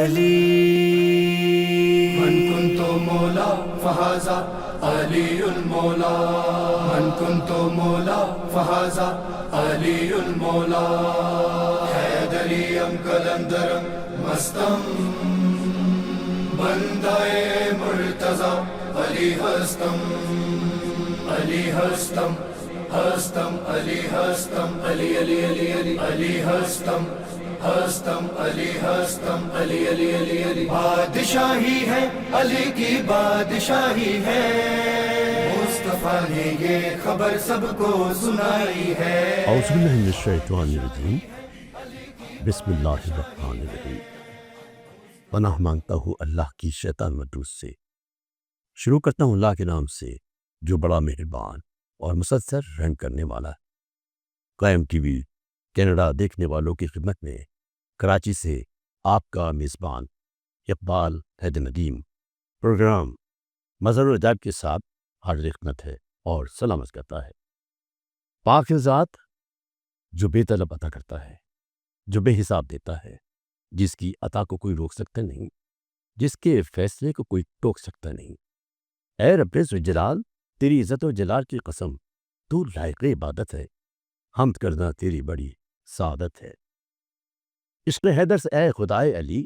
علی من كنت مولا فهذا علی المولا من كنت مولا فهذا علی المولا حیدریم کلندرم مستم بندائے مرتضی علی ہستم علی ہستم ہستم علی ہستم علی علی علی علی علی ہستم ہستم علی ہستم علی علی علی علی بادشاہی ہے علی کی بادشاہی ہے مصطفیٰ نے یہ خبر سب کو سنائی ہے اعوذ باللہ من الشیطان الرجیم بسم اللہ الرحمن الرحیم پناہ مانگتا ہوں اللہ کی شیطان مردود سے۔ شروع کرتا ہوں اللہ کے نام سے جو بڑا مہربان اور مسلسل رحم کرنے والا ہے۔ قائم ٹی وی کینیڈا دیکھنے والوں کی خدمت میں کراچی سے آپ کا میزبان اقبال حیدر ندیم پروگرام مظہر العجائب کے ساتھ حاضر خدمت ہے اور سلامت کرتا ہے۔ پاک ذات جو بے طلب عطا کرتا ہے، جو بے حساب دیتا ہے، جس کی عطا کو کوئی روک سکتا نہیں، جس کے فیصلے کو کوئی ٹوک سکتا نہیں۔ اے رب ذوالجلال، تیری عزت و جلال کی قسم، تو لائق عبادت ہے، حمد کرنا تیری بڑی سعادت ہے۔ عشق حیدر سے اے خدائے علی،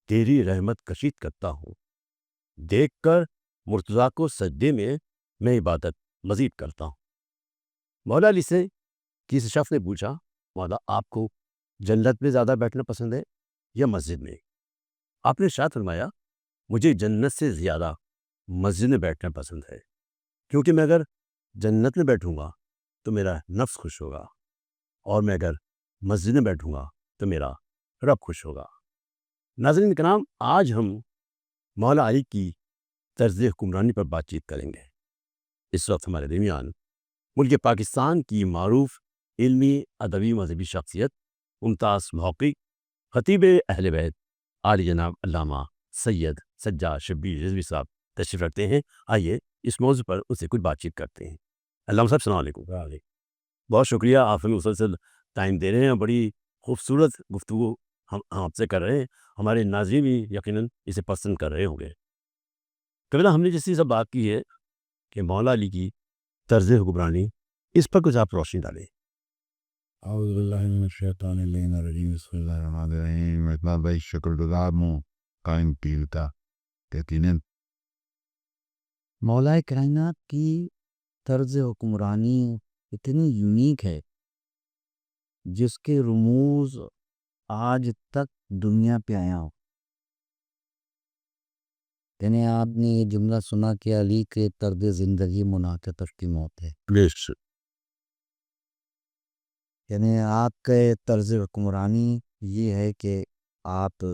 تیری رحمت کشید کرتا ہوں، دیکھ کر مرتضیٰ کو سجدے میں عبادت مزید کرتا ہوں۔ مولا علی سے کسی شخص نے پوچھا، مولا آپ کو جنت میں زیادہ بیٹھنا پسند ہے یا مسجد میں؟ آپ نے ارشاد فرمایا، مجھے جنت سے زیادہ مسجد میں بیٹھنا پسند ہے، کیونکہ میں اگر جنت میں بیٹھوں گا تو میرا نفس خوش ہوگا، اور میں اگر مسجد میں بیٹھوں گا تو میرا رب خوش ہوگا۔ ناظرین کرام، آج ہم مولا علی کی طرز حکمرانی پر بات چیت کریں گے۔ اس وقت ہمارے درمیان ملک پاکستان کی معروف علمی ادبی مذہبی شخصیت، ممتاز محقق، خطیب اہل بیت، عالی جناب علامہ سید سجاد شبیر رضوی صاحب تشریف رکھتے ہیں۔ آئیے اس موضوع پر ان سے کچھ بات چیت کرتے ہیں۔ علامہ صاحب السلام علیکم۔ بہت شکریہ، آپ ہمیں مسلسل ٹائم دے رہے ہیں، بڑی خوبصورت گفتگو ہم آپ سے کر رہے ہیں، ہمارے ناظرین بھی یقیناً اسے پسند کر رہے ہوں گے۔ قبل ہم نے جس چیز سے بات کی ہے کہ مولا علی کی طرز حکمرانی، اس پر کچھ آپ روشنی ڈالیں۔ اعوذ باللہ من الشیطان الرجیم، بسم اللہ الرحمن الرحیم۔ میں اتنا بھائی شکر گزار ہوں قائم پیر کا، یقیناً مولا کائنات کی طرز حکمرانی اتنی یونیک ہے جس کے رموز آج تک دنیا پہ آیا ہو۔ یعنی آپ نے یہ جملہ سنا کہ علی کے طرز زندگی منعقد کی موت ہے، یعنی آپ کے طرز حکمرانی یہ ہے کہ آپ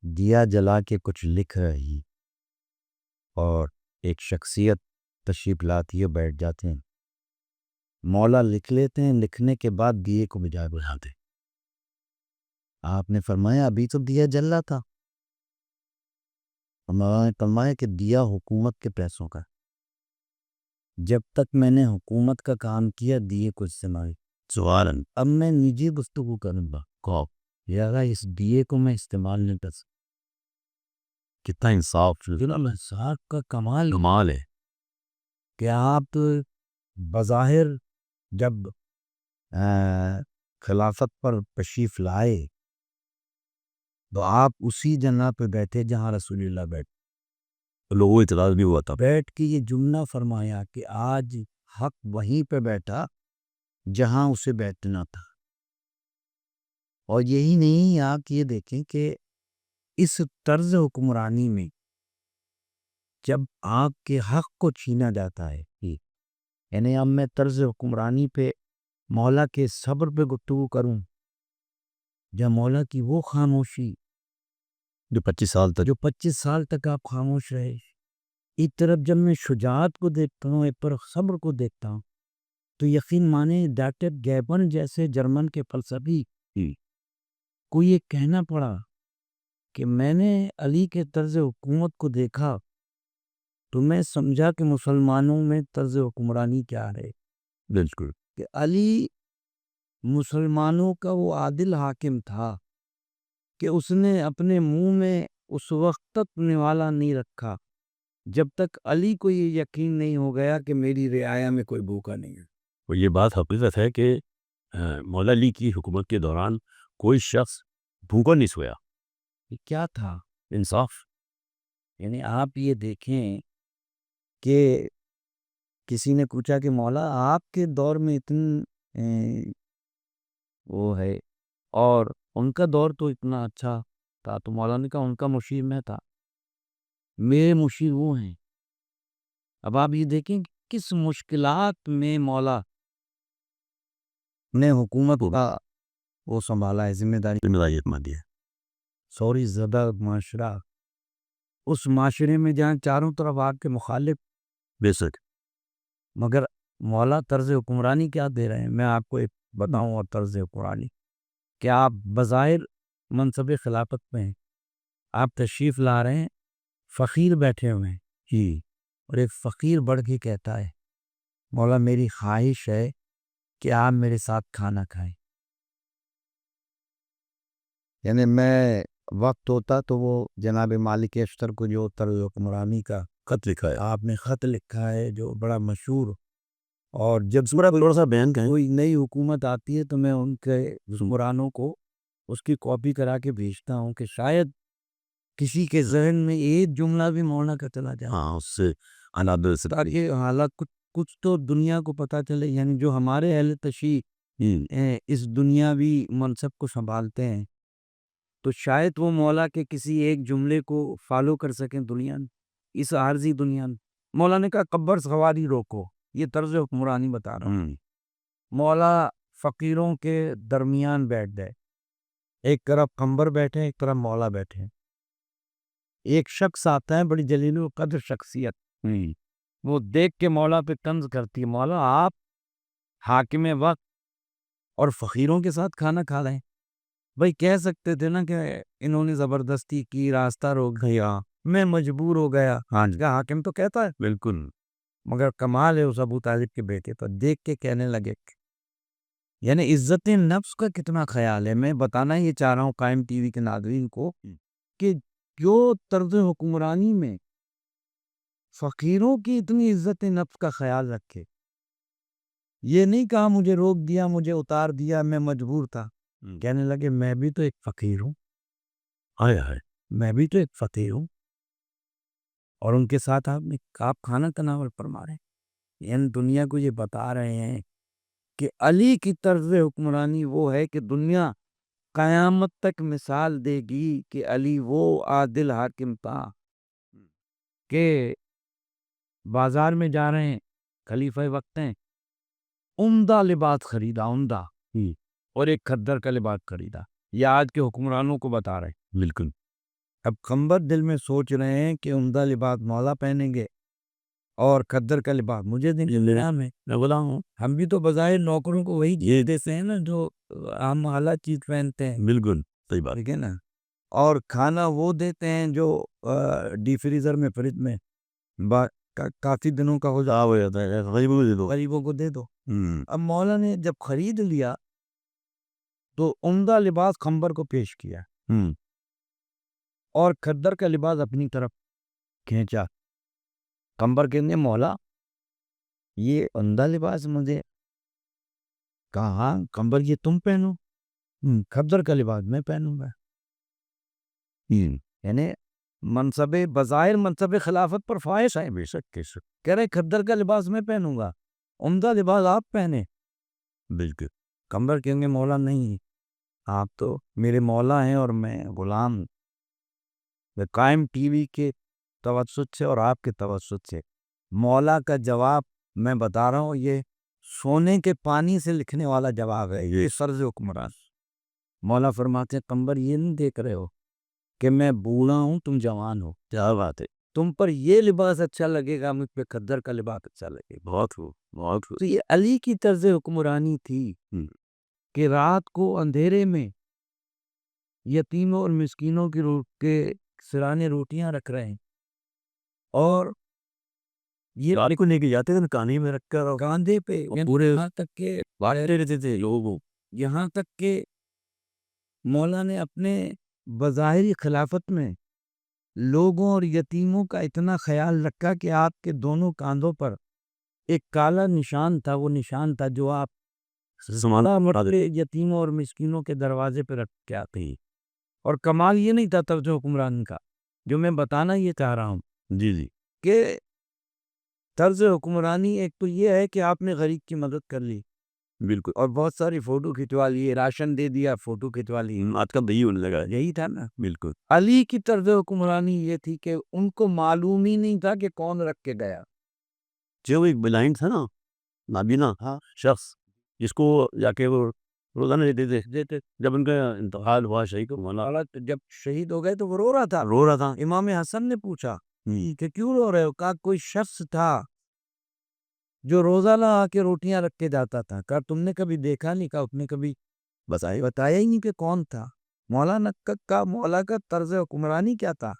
دیا جلا کے کچھ لکھ رہی اور ایک شخصیت تشریف لاتی ہے، بیٹھ جاتے ہیں، مولا لکھ لیتے ہیں، لکھنے کے بعد دیے کو بجائے بجھاتے ہیں۔ آپ نے فرمایا ابھی تو دیا جل رہا تھا، ہمارا نے فرمایا کہ دیا حکومت کے پیسوں کا، جب تک میں نے حکومت کا کام کیا دیے کو استعمال، سوالن اب میں نجی گفتگو کروں گا، کو یار اس دیے کو میں استعمال نہیں کر سکتا۔ کتنا انصاف انصاف کا کمال کمال ہے۔ کہ آپ بظاہر جب خلافت پر تشریف لائے تو آپ اسی جگہ پہ بیٹھے جہاں رسول اللہ بیٹھے، لوگوں اعتراض بھی ہوا تھا، بیٹھ کے یہ جملہ فرمایا کہ آج حق وہیں پہ بیٹھا جہاں اسے بیٹھنا تھا۔ اور یہی نہیں، آپ یہ دیکھیں کہ اس طرز حکمرانی میں جب آپ کے حق کو چھینا جاتا ہے، یعنی اب میں طرز حکمرانی پہ مولا کے صبر پہ گفتگو کروں، یا مولا کی وہ خاموشی جو 25 سال تک آپ خاموش رہے۔ ایک طرف جب میں شجاعت کو دیکھتا ہوں، ایک طرف صبر کو دیکھتا ہوں، تو یقین مانے ڈاکٹر گیبن جیسے جرمن کے فلسفی کو یہ کہنا پڑا کہ میں نے علی کے طرز حکومت کو دیکھا تو میں سمجھا کہ مسلمانوں میں طرز حکمرانی کیا ہے، بالکل کہ علی مسلمانوں کا وہ عادل حاکم تھا کہ اس نے اپنے منہ میں اس وقت تک نوالا نہیں رکھا جب تک علی کو یہ یقین نہیں ہو گیا کہ میری رعایا میں کوئی بھوکا نہیں ہے۔ اور یہ بات حقیقت ہے کہ مولا علی کی حکومت کے دوران کوئی شخص بھوکا نہیں سویا۔ یہ کیا تھا؟ انصاف۔ یعنی آپ یہ دیکھیں کہ کسی نے پوچھا کہ مولا آپ کے دور میں اتنی وہ ہے اور ان کا دور تو اتنا اچھا تھا، تو مولا نے کہا ان کا مشیر میں تھا، میرے مشیر وہ ہیں۔ اب آپ یہ دیکھیں کہ کس مشکلات میں مولا نے حکومت کا وہ سنبھالا ہے، ذمہ داری مندی ہے۔ سوری زدہ معاشرہ، اس معاشرے میں جہاں چاروں طرف آپ کے مخالف، بے شک۔ مگر مولا طرز حکمرانی کیا دے رہے ہیں؟ میں آپ کو ایک بتاؤں اور طرز حکمرانی کہ آپ بظاہر منصب خلافت میں ہیں، آپ تشریف لا رہے ہیں، فقیر بیٹھے ہوئے ہیں جی۔ اور ایک فقیر بڑھ کے کہتا ہے مولا میری خواہش ہے کہ آپ میرے ساتھ کھانا کھائیں۔ یعنی میں وقت ہوتا تو وہ جناب مالک اشتر کو جو طرز حکمرانی کا خط لکھا ہے آپ نے خط لکھا ہے جو بڑا مشہور، اور جب تھوڑا سا بیان کریں۔ کوئی نئی حکومت آتی ہے تو میں ان کے حکمرانوں کو اس کی کاپی کرا کے بھیجتا ہوں کہ شاید کسی کے ذہن میں ایک جملہ بھی مولانا کا چلا جائے، ہاں، اس سے انادر سے یہ حالات کچھ تو دنیا کو پتہ چلے، یعنی جو ہمارے اہل تشیع اس دنیاوی منصب کو سنبھالتے ہیں تو شاید وہ مولا کے کسی ایک جملے کو فالو کر سکیں دنیا میں، اس عارضی دنیا میں۔ مولا نے کہا قبر سواری روکو، یہ طرز حکمرانی بتا رہا ہوں۔ مولا فقیروں کے درمیان بیٹھ گئے، ایک طرف قمبر بیٹھے، ایک طرف مولا بیٹھے۔ ایک شخص آتا ہے، بڑی جلیل القدر شخصیت، وہ دیکھ کے مولا پہ طنز کرتی ہے، مولا آپ حاکم وقت اور فقیروں کے ساتھ کھانا کھا رہے ہیں۔ بھائی کہہ سکتے تھے نا کہ انہوں نے زبردستی کی، راستہ روک گیا، میں مجبور ہو گیا۔ ہاں جی، حاکم تو کہتا ہے بالکل۔ مگر کمال ہے اس ابو طالب کے بیٹے پر، دیکھ کے کہنے لگے، یعنی عزت نفس کا کتنا خیال ہے۔ میں بتانا یہ چاہ رہا ہوں قائم ٹی وی کے ناظرین کو کہ جو طرز حکمرانی میں فقیروں کی اتنی عزت نفس کا خیال رکھے، یہ نہیں کہا مجھے روک دیا، مجھے اتار دیا، میں مجبور تھا، کہنے لگے میں بھی تو ایک فقیر ہوں، ہائے ہائے، میں بھی تو ایک فقیر ہوں، اور ان کے ساتھ آپ کھانا تناول فرما رہے ہیں۔ یعنی دنیا کو یہ بتا رہے ہیں کہ علی کی طرز حکمرانی وہ ہے کہ دنیا قیامت تک مثال دے گی کہ علی وہ عادل حاکم تھا کہ بازار میں جا رہے ہیں، خلیفہ وقت ہیں، عمدہ لباس خریدا، عمدہ، اور ایک کھدر کا لباس خریدا۔ یہ آج کے حکمرانوں کو بتا رہے ہیں۔ بالکل۔ اب قمبر دل میں سوچ رہے ہیں کہ عمدہ لباس مولا پہنیں گے اور کھدر کا لباس مجھے دیں گے، میں بولا ہوں ہم بھی تو بظاہر نوکروں کو وہی چیز دیتے ہیں نا جو ہم اعلیٰ چیز پہنتے ہیں، بالکل صحیح بات۔ ٹھیک ہے نا، اور کھانا وہ دیتے ہیں جو ڈی فریزر میں، فریج میں کافی دنوں کا ہو جاتا ہے، غریبوں کو دے دو۔ غریبوں کو دے دو۔ اب مولا نے جب خرید لیا تو عمدہ لباس قمبر کو پیش کیا اور کھدر کا لباس اپنی طرف کھینچا۔ قمبر کہنے مولا یہ عمدہ لباس مجھے، کہا قمبر یہ تم پہنو، کھدر کا لباس میں پہنوں گا۔ یعنی منصب بظاہر منصب خلافت پر فائش ہے، بے شک کہہ رہے کھدر کا لباس میں پہنوں گا، عمدہ لباس آپ پہنے۔ بالکل۔ قمبر کہیں گے مولا نہیں، آپ تو میرے مولا ہیں اور میں غلام ہوں۔ قائم ٹی وی کے توسط سے اور آپ کے توسط سے مولا کا جواب میں بتا رہا ہوں، یہ سونے کے پانی سے لکھنے والا جواب ہے، یہ طرز حکمران۔ مولا فرماتے ہیں قمبر یہ نہیں دیکھ رہے ہو کہ میں بوڑھا ہوں، تم جوان ہو، کیا بات ہے، تم پر یہ لباس اچھا لگے گا، مجھ پہ کھدر کا لباس اچھا لگے گا۔ بہت بہت تو یہ علی کی طرز حکمرانی تھی کہ رات کو اندھیرے میں یتیموں اور مسکینوں کے سرانے روٹیاں رکھ رہے ہیں، اور یہ گاڑی کو لے کے جاتے تھے کہانی میں رکھ کر، کاندھے پہ، پورے یہاں تک کہ بانٹتے رہتے تھے لوگوں کو۔ یہاں تک کہ مولا نے اپنے بظاہری خلافت میں لوگوں اور یتیموں کا اتنا خیال رکھا کہ آپ کے دونوں کاندھوں پر ایک کالا نشان تھا، وہ نشان تھا جو آپ مرتبے یتیموں اور مسکینوں کے دروازے پہ رکھ کے آتے ہی۔ اور کمال یہ نہیں تھا طرز حکمرانی کا، جو میں بتانا یہ چاہ رہا ہوں جی کہ طرز حکمرانی ایک تو یہ ہے کہ آپ نے غریب کی مدد کر لی بالکل، اور بہت ساری فوٹو کھنچوا لیے، راشن دے دیا، فوٹو کھنچوا لی، آج کل یہی ہونے لگا ہے۔ یہی تھا نا۔ بالکل، علی کی طرز حکمرانی یہ تھی کہ ان کو معلوم ہی نہیں تھا کہ کون رکھ کے گیا۔ جو ایک بلائنڈ تھا نا، نابینا ہاں شخص، جس کو جا کے وہ روزانہ دیتے جب ان کا انتقال ہوا شہید کو مولا حالت جب شہید ہو گئے تو وہ رو رہا تھا۔ رو رہا تھا۔ امام حسن نے پوچھا کہ کیوں رو رہے ہو؟ کہا کوئی شخص تھا جو روزانہ آ کے روٹیاں رکھ کے جاتا تھا۔ کہا تم نے کبھی دیکھا نہیں؟ کہا اس نے کبھی بتایا ہی نہیں کہ کون تھا۔ مولانا کا مولا کا طرز حکمرانی کیا تھا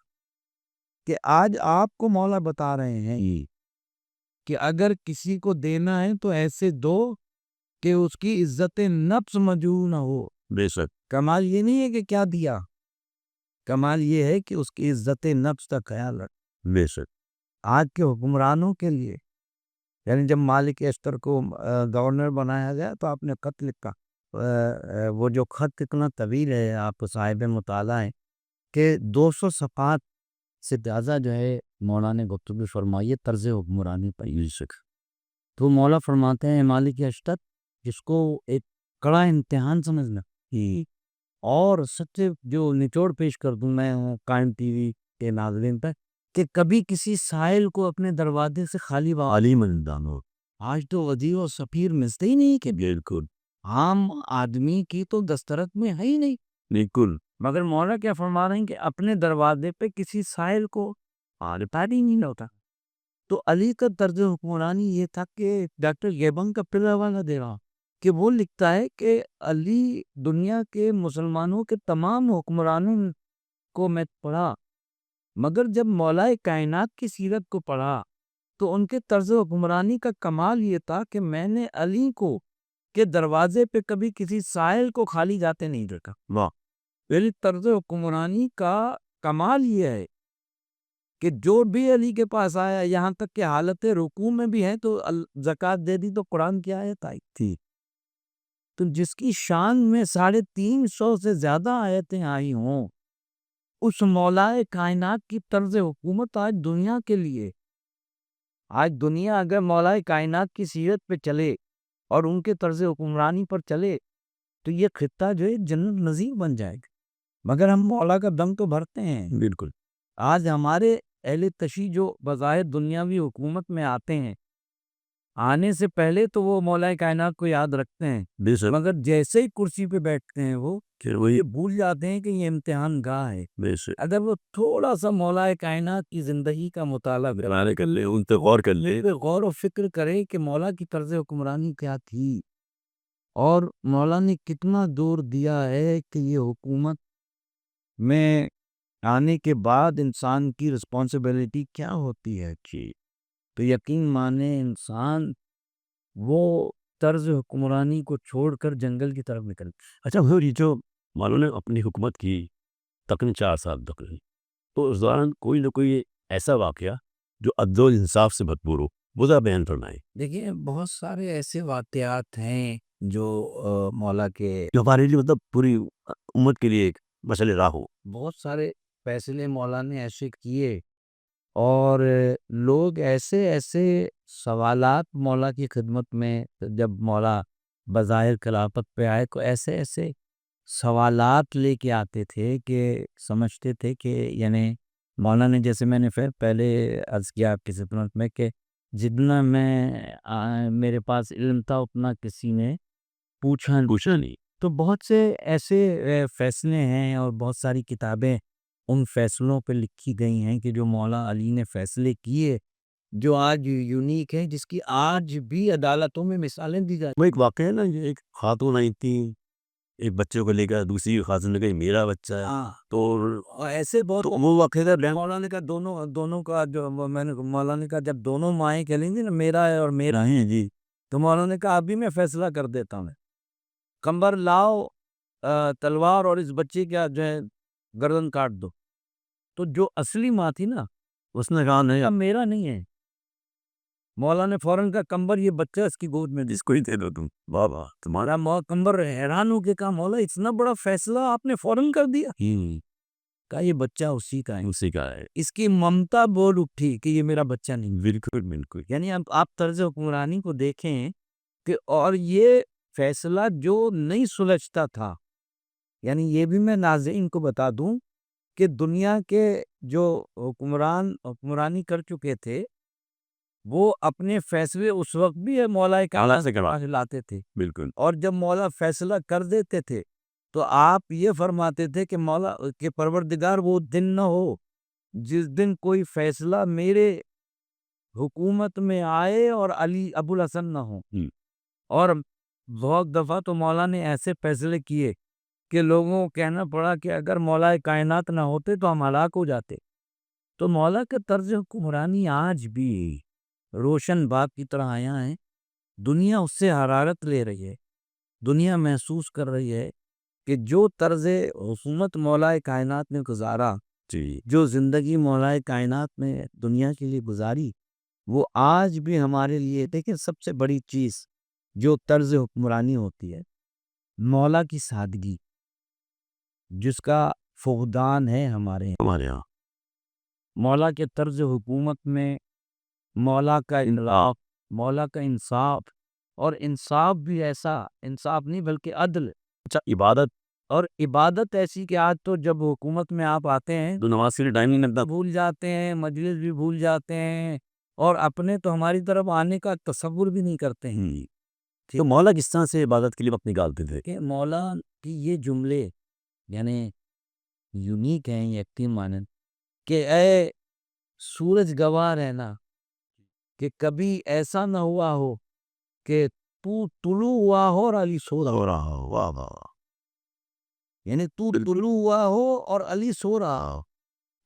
کہ آج آپ کو مولا بتا رہے ہیں کہ اگر کسی کو دینا ہے تو ایسے دو کہ اس کی عزت نفس مجروح نہ ہو۔ بے شک، کمال یہ نہیں ہے کہ کیا دیا، کمال یہ ہے کہ اس کی عزت نفس کا خیال رکھ۔ بے شک، آج کے حکمرانوں کے لیے، یعنی جب مالک اشتر کو گورنر بنایا گیا تو آپ نے خط لکھا، وہ جو خط اتنا طویل ہے، آپ صاحب مطالعہ ہیں، کہ 200 صفحات سے زیادہ جو ہے مولا نے گفتگو فرمائی ہے طرز حکمرانی پر۔ بے شک، تو مولا فرماتے ہیں مالک اشتر، جس کو ایک کڑا امتحان سمجھنا، اور سچ جو نچوڑ پیش کر دوں میں ہوں قائم ٹی وی کے ناظرین پر، کہ کبھی کسی سائل کو اپنے دروازے سے خالی علی مندان ہو، آج تو وزیر و سفیر ملتے ہی نہیں، کہ بالکل، عام آدمی کی تو دسترس میں ہے ہی نہیں۔ بالکل، مگر مولا کیا فرما رہے ہیں کہ اپنے دروازے پہ کسی سائل کو پانی نہیں ہوتا۔ تو علی کا طرز حکمرانی یہ تھا کہ ڈاکٹر گیبنگ کا پہلا حوالہ دے رہا کہ وہ لکھتا ہے کہ علی دنیا کے مسلمانوں کے تمام حکمرانوں کو میں پڑھا، مگر جب مولا کائنات کی سیرت کو پڑھا تو ان کے طرز حکمرانی کا کمال یہ تھا کہ میں نے علی کو کے دروازے پہ کبھی کسی سائل کو خالی جاتے نہیں دیکھا۔ واہ، میری طرز حکمرانی کا کمال یہ ہے کہ جو بھی علی کے پاس آیا، یہاں تک کہ حالت رکوع میں بھی ہے تو زکوٰۃ دے دی تو قرآن کی آیت آئی تھی، تو جس کی شان میں 350 سے زیادہ آیتیں آئی ہوں، اس مولا کائنات کی طرز حکومت آج دنیا کے لیے، آج دنیا اگر مولا کائنات کی سیرت پہ چلے اور ان کے طرز حکمرانی پر چلے تو یہ خطہ جو ہے جنت نظیر بن جائے گا۔ مگر ہم مولا کا دم تو بھرتے ہیں۔ بالکل، آج ہمارے اہل تشیع جو بظاہر دنیاوی حکومت میں آتے ہیں، آنے سے پہلے تو وہ مولا کائنات کو یاد رکھتے ہیں، بے شک، مگر جیسے ہی کرسی پہ بیٹھتے ہیں وہ پھر وہی، یہ بھول جاتے ہیں کہ یہ امتحان گاہ ہے۔ بے شک، اگر وہ تھوڑا سا مولا کائنات کی زندگی کا مطالعہ گرارے کر لے، ان پہ غور کر لے، غور و فکر کرے کہ مولا کی طرز حکمرانی کیا تھی، اور مولا نے کتنا دور دیا ہے کہ یہ حکومت میں آنے کے بعد انسان کی رسپانسبلٹی کیا ہوتی ہے، تو یقین مانے انسان وہ طرز حکمرانی کو چھوڑ کر جنگل کی طرف نکل۔ اچھا حضور، یہ جو مولوں نے اپنی حکومت کی تقریباً 4 سال تقریباً، تو اس دوران کوئی نہ کوئی ایسا واقعہ جو عدل و انصاف سے بھرپور ہو، وہ ذرا بیان فرمائیں۔ دیکھیے بہت سارے ایسے واقعات ہیں جو مولا کے، جو ہمارے لیے مطلب پوری امت کے لیے ایک مشعل راہ ہو۔ بہت سارے فیصلے مولا نے ایسے کیے، اور لوگ ایسے ایسے سوالات مولا کی خدمت میں، جب مولا بظاہر خلافت پہ آئے تو ایسے ایسے سوالات لے کے آتے تھے کہ سمجھتے تھے کہ، یعنی مولا نے، جیسے میں نے پہلے عرض کیا آپ کی خدمت میں، کہ جتنا میرے پاس علم تھا اتنا کسی نے پوچھا نہیں، تو بہت سے ایسے فیصلے ہیں اور بہت ساری کتابیں ان فیصلوں پہ لکھی گئی ہیں کہ جو مولا علی نے فیصلے کیے جو آج یونیک ہیں، جس کی آج بھی عدالتوں میں مثالیں دی جاتی وہ ایک واقعہ ہے نا، یہ ایک خاتون آئی تھی ایک بچے کو لے کر، دوسری خاتون نے کہا میرا بچہ ہے، ہیں۔ تو اور ایسے بہت وہ واقعہ مولا نے کہا دونوں کا جو میں نے مولا نے کہا جب دونوں مائیں کہیں گی نا میرا ہے اور میرا ہے جی، تو مولا نے کہا ابھی میں فیصلہ کر دیتا ہوں، کمبر لاؤ تلوار اور اس بچے کا جو ہے گردن کاٹ دو. تو جو اصلی ماں تھی نا اس نے کہا نہیں اب میرا نہیں ہے. مولا نے فوراً کا کمبر یہ بچہ اس کی گود میں جس کو ہی دے دو تم. واہ واہ تمہارا. کمبر حیران ہو کے کہا مولا اتنا بڑا فیصلہ آپ نے فوراً کر دیا. کہا یہ بچہ اسی کا ہے. اسی کا ہے. اس کی ممتا بول اٹھی کہ یہ میرا بچہ نہیں. بالکل بالکل. یعنی اب آپ طرز حکمرانی کو دیکھیں کہ اور یہ فیصلہ جو نہیں سلجھتا تھا. یعنی یہ بھی میں ناظرین کو بتا دوں کہ دنیا کے جو حکمرانی کر چکے تھے وہ اپنے فیصلے اس وقت بھی مولا اللہ سے کروا لاتے تھے. بالکل. اور جب مولا فیصلہ کر دیتے تھے تو آپ یہ فرماتے تھے کہ مولا کے پروردگار وہ دن نہ ہو جس دن کوئی فیصلہ میرے حکومت میں آئے اور علی ابو الحسن نہ ہو. اور بہت دفعہ تو مولا نے ایسے فیصلے کیے کہ لوگوں کو کہنا پڑا کہ اگر مولا کائنات نہ ہوتے تو ہم ہلاک ہو جاتے. تو مولا کے طرز حکمرانی آج بھی روشن باغ کی طرح آیا ہے. دنیا اس سے حرارت لے رہی ہے. دنیا محسوس کر رہی ہے کہ جو طرز حکومت مولا کائنات نے گزارا, جو زندگی مولا کائنات میں دنیا کے لیے گزاری, وہ آج بھی ہمارے لیے دیکھیں سب سے بڑی چیز جو طرز حکمرانی ہوتی ہے مولا کی سادگی, جس کا فقدان ہے ہمارے یہاں. مولا کے طرز حکومت میں مولا کا انصاف, مولا کا انصاف, اور انصاف بھی ایسا انصاف نہیں بلکہ عدل. اچھا عبادت, اور عبادت ایسی کہ آج تو جب حکومت میں آپ آتے ہیں تو نماز کے لیے ٹائم نہیں لگتا, بھول جاتے ہیں, مجلس بھی بھول جاتے ہیں, اور اپنے تو ہماری طرف آنے کا تصور بھی نہیں کرتے ہیں. تو مولا کس طرح سے عبادت کے لیے وقت نکالتے تھے؟ کہ مولا کی یہ جملے یعنی یونیک ہیں, یقین مانند کہ اے سورج گواہ رہنا کہ کبھی ایسا نہ ہوا ہو کہ تو طلوع ہوا ہو اور علی سو رہا ہو. واہ واہ. یعنی تو طلوع ہوا ہو اور علی سو رہا ہو.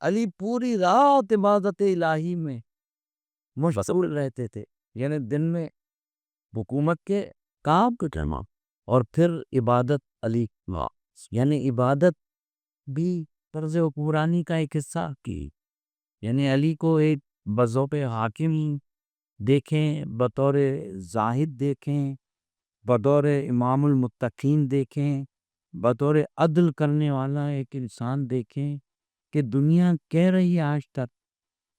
علی پوری رات عبادت الہی میں مشغول رہتے تھے. یعنی دن میں حکومت کے کام کو کہنا اور پھر عبادت علی. یعنی عبادت بھی طرز حکمرانی کا ایک حصہ کی. یعنی علی کو ایک بذوق حاکم دیکھیں, بطور زاہد دیکھیں, بطور امام المتقین دیکھیں, بطور عدل کرنے والا ایک انسان دیکھیں کہ دنیا کہہ رہی ہے آج تک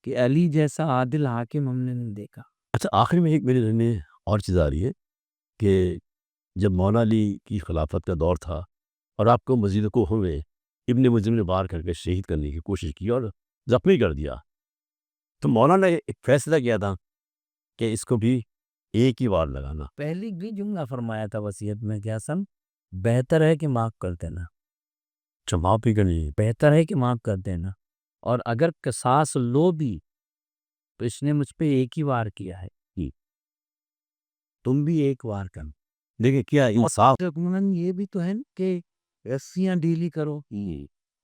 کہ علی جیسا عادل حاکم ہم نے نہیں دیکھا. اچھا آخر میں ایک میرے ذہن میں اور چیز آ رہی ہے کہ جب مولا علی کی خلافت کا دور تھا اور آپ کو مزید کو ہوئے ابن ملجم نے بار کر کے شہید کرنے کی کوشش کی اور زخمی کر دیا, تو مولا نے ایک فیصلہ کیا تھا کہ اس کو بھی ایک ہی وار لگانا. پہلی بھی جملہ فرمایا تھا وصیت میں کیا سن, بہتر ہے کہ معاف کر دینا. معاف بھی کرنی, بہتر ہے کہ معاف کر دینا, اور اگر قصاص لو بھی تو اس نے مجھ پہ ایک ہی وار کیا ہے, تم بھی ایک وار کر. دیکھیں کیا انصاف. یہ بھی تو ہے کہ رسیاں ڈھیلی کرو,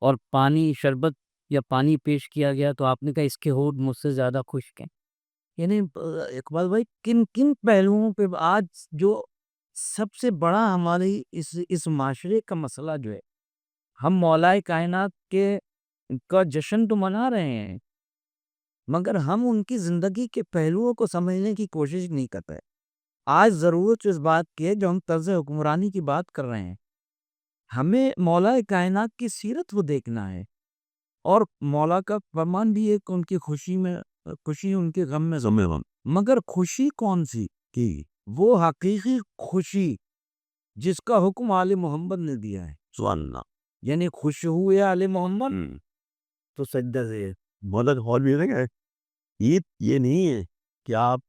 اور پانی شربت یا پانی پیش کیا گیا تو آپ نے کہا اس کے ہونٹ مجھ سے زیادہ خشک ہیں. یعنی اقبال بھائی کن کن پہلوؤں پہ آج جو سب سے بڑا ہماری اس معاشرے کا مسئلہ جو ہے, ہم مولا کائنات کے کا جشن تو منا رہے ہیں مگر ہم ان کی زندگی کے پہلوؤں کو سمجھنے کی کوشش نہیں کرتے. آج ضرورت اس بات کی ہے, جو ہم طرز حکمرانی کی بات کر رہے ہیں, ہمیں مولا کائنات کی سیرت وہ دیکھنا ہے, اور مولا کا فرمان بھی ہے کہ ان کی خوشی میں خوشی, ان کے غم میں غم. مگر خوشی کون سی کی؟ وہ حقیقی خوشی جس کا حکم آل محمد نے دیا ہے. سبحان اللہ. یعنی خوش ہوئے آل محمد تو سجدہ سے. مولا کا قول بھی ہے عید یہ نہیں ہے کہ آپ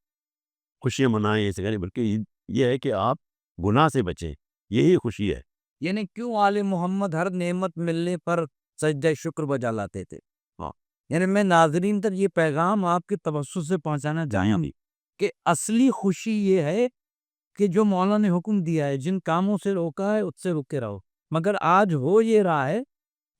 خوشیاں منائیں ایسے کریں, بلکہ یہ ہے کہ آپ گناہ سے بچیں, یہی خوشی ہے. یعنی کیوں آل محمد ہر نعمت ملنے پر سجدہ شکر بجا لاتے تھے. یعنی میں ناظرین تک یہ پیغام آپ کے توسط سے پہنچانا چاہوں گی کہ اصلی خوشی یہ ہے کہ جو مولا نے حکم دیا ہے, جن کاموں سے روکا ہے اس سے رکے رہو. مگر آج ہو یہ رہا ہے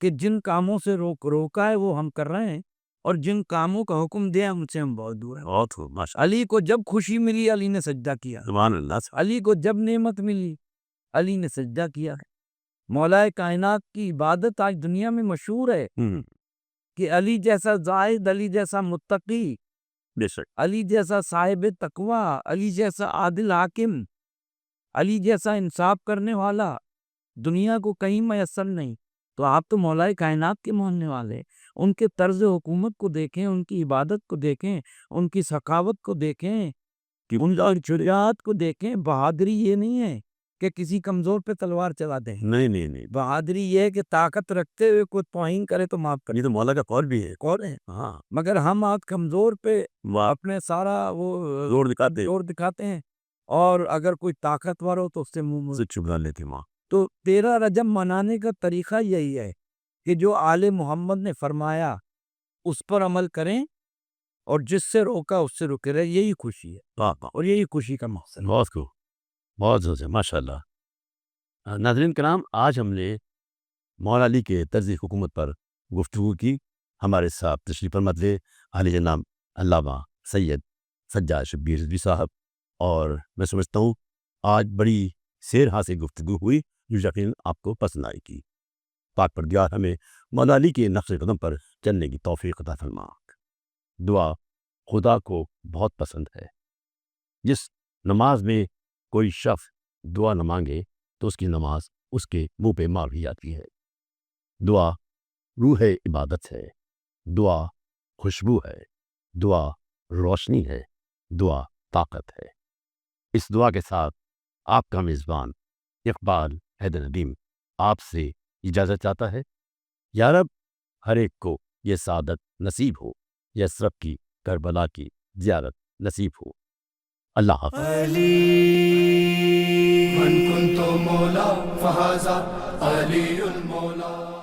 کہ جن کاموں سے روکا ہے وہ ہم کر رہے ہیں, اور جن کاموں کا حکم دیا ان سے ہم بہت دور ہیں. بہت. علی کو جب خوشی ملی علی نے سجدہ کیا. سبحان اللہ. علی کو جب نعمت ملی علی نے سجدہ کیا. مولا کائنات کی عبادت آج دنیا میں مشہور ہے کہ علی جیسا زاہد، علی جیسا متقی، بے شک علی جیسا صاحب تقوی، علی جیسا عادل حاکم، علی جیسا انصاف کرنے والا دنیا کو کہیں میسر نہیں۔ تو آپ تو مولا کائنات کے ماننے والے، ان کے طرز حکومت کو دیکھیں، ان کی عبادت کو دیکھیں، ان کی سخاوت کو دیکھیں، کہ ان کی شجاعت کو دیکھیں۔ بہادری یہ نہیں ہے کہ کسی کمزور پہ تلوار چلا دیں، نہیں بہادری یہ ہے کہ طاقت رکھتے ہوئے کوئی توہین کرے تو معاف کرے۔ یہ تو مولا کا قول بھی ہے۔ کون ہے؟ ہاں مگر ہم آج کمزور پہ واہ اپنے سارا وہ زور دکھاتے زور دکھاتے ہیں، اور اگر کوئی طاقتور ہو تو اس سے منہ سے چبلا لیتے ماں۔ تو 13 رجب منانے کا طریقہ یہی ہے کہ جو آل محمد نے فرمایا اس پر عمل کریں، اور جس سے روکا اس سے رکے رہے۔ یہی خوشی ہے، واہ واہ، اور یہی خوشی کا مقصد ہے۔ بہت خوب، بہت زیادہ ماشاء اللہ۔ ناظرین کرام، آج ہم نے مولا علی کے طرز حکومت پر گفتگو کی۔ ہمارے ساتھ تشریف فرما تھے عالی جناب علامہ سید سجاد شبیر رضوی صاحب، اور میں سمجھتا ہوں آج بڑی سیر حاصل گفتگو ہوئی جو یقیناً آپ کو پسند آئے گی۔ پاک پروردگار ہمیں مولا علی کے نقش قدم پر چلنے کی توفیق عطا فرما۔ دعا خدا کو بہت پسند ہے۔ جس نماز میں کوئی شخص دعا نہ مانگے تو اس کی نماز اس کے منہ پہ مار بھی جاتی ہے۔ دعا روح عبادت ہے، دعا خوشبو ہے، دعا روشنی ہے، دعا طاقت ہے۔ اس دعا کے ساتھ آپ کا میزبان اقبال حیدر ندیم آپ سے اجازت چاہتا ہے۔ یا رب ہر ایک کو یہ سعادت نصیب ہو، یسرف کی کربلا کی زیارت نصیب ہو۔ اللہ حافظ۔ من كنت مولا فهذا علي المولى